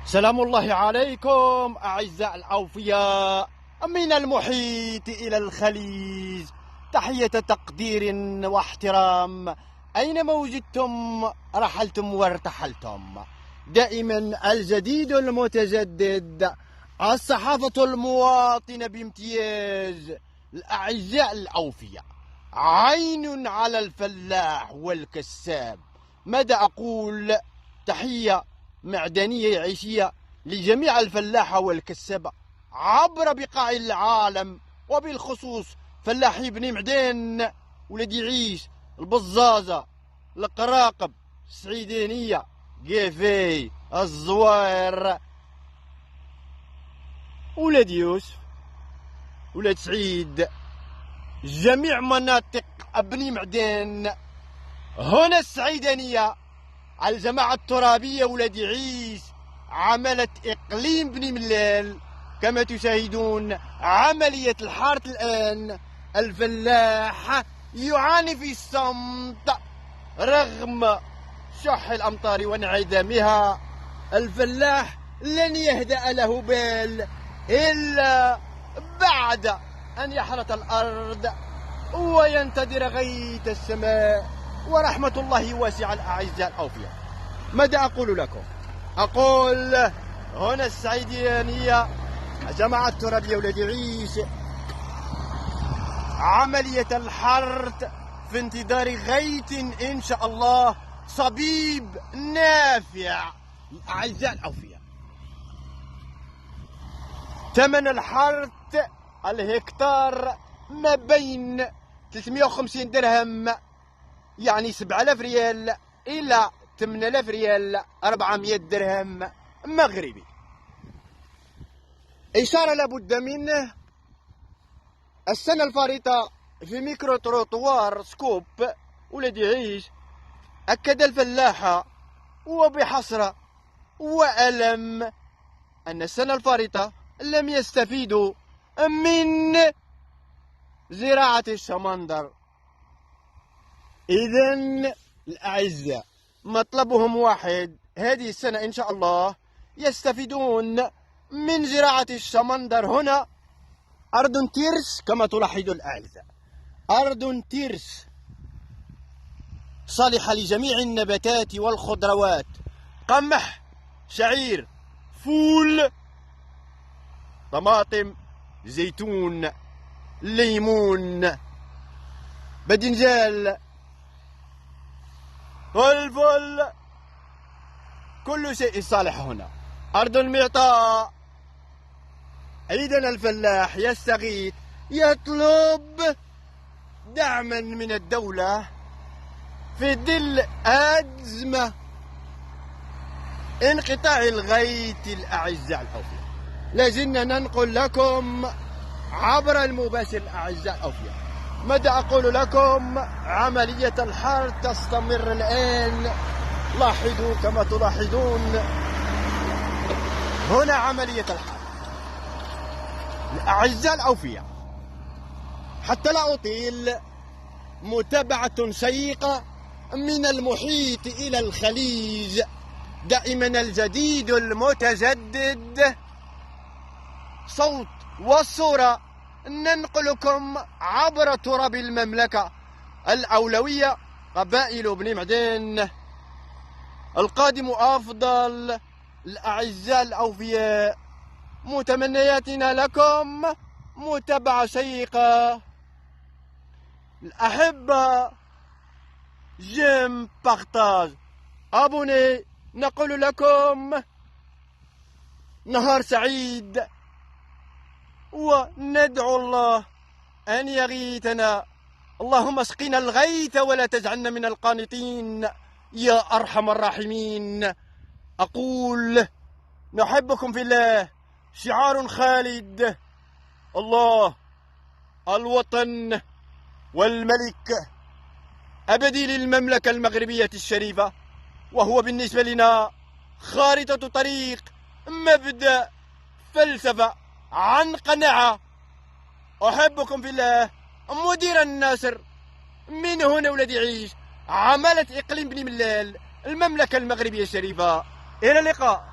سلام الله عليكم أعزائي الأوفياء من المحيط إلى الخليج. تحية تقدير واحترام أينما وجدتم، رحلتم وارتحلتم. دائما الجديد المتجدد، الصحافة المواطنة بامتياز. الأعزاء الأوفياء، عين على الفلاح والكساب. ماذا أقول؟ تحية معدنية عيشية لجميع الفلاحة والكسابة عبر بقاع العالم، وبالخصوص فلاحي بني معدن، ولادي عيش، البزازة، القراقب، السعيدانية، قيفي، الزوير، ولاد يوسف، ولاد سعيد، جميع مناطق بني معدن. هنا السعيدانية، الجماعة الترابية ولاد عيش، عملت إقليم بني ملال. كما تشاهدون عملية الحارة الآن. الفلاح يعاني في الصمت رغم شح الأمطار وانعدامها. الفلاح لن يهدأ له بال إلا بعد أن يحرث الأرض وينتظر غيث السماء، ورحمة الله واسعة. الأعزاء الأوفياء، ماذا أقول لكم؟ أقول هنا السعيدانية، جماعة الترابية ولاد عيش، عملية الحرث في انتظار غيث إن شاء الله صبيب نافع. الأعزاء الأوفياء، ثمن الحرث الهكتار ما بين 350 درهم، يعني 7000 ريال، إلى 8000 ريال، 400 درهم مغربي. إشارة لابد منه. السنة الفارطة في ميكرو تروطوار سكوب ولاد عيش، أكد الفلاحة وبحسرة وألم أن السنة الفارطة لم يستفيدوا من زراعة الشمندر. إذن الأعزاء، مطلبهم واحد، هذه السنة إن شاء الله يستفيدون من زراعة الشمندر. هنا أرض ترس كما تلاحظون الأعزاء، أرض ترس صالحة لجميع النباتات والخضروات، قمح، شعير، فول، طماطم، زيتون، ليمون، بدنجال، فلفل، كل شيء صالح هنا. أرض المعطاء. إذن الفلاح يستغيث، يطلب دعما من الدولة في ظل أزمة انقطاع الغيث. الأعزاء الأوفياء، لازلنا ننقل لكم عبر المباشر. الأعزاء الأوفياء، ماذا أقول لكم؟ عملية الحرث تستمر الآن. لاحظوا كما تلاحظون هنا عملية الحرث. الأعزاء الأوفياء، حتى لا أطيل، متابعة شيقة من المحيط إلى الخليج. دائما الجديد المتجدد، صوت والصورة ننقلكم عبر تراب المملكة الأولوية. قبائل بني معدن، القادم أفضل. الأعزاء الأوفياء، متمنياتنا لكم متابعة شيقة. الأحبة، جيم، بارتاج، أبوني. نقول لكم نهار سعيد، وندعو الله أن يغيثنا. اللهم اسقنا الغيث ولا تجعلنا من القانطين يا أرحم الراحمين. أقول نحبكم في الله. شعار خالد: الله، الوطن، والملك، أبدي للمملكة المغربية الشريفة. وهو بالنسبة لنا خارطة طريق، مبدأ، فلسفة، عن قناعة. أحبكم في الله. مدير الناصر من هنا ولاد عيش، عمالة إقليم بني ملال، المملكة المغربية الشريفة. إلى اللقاء.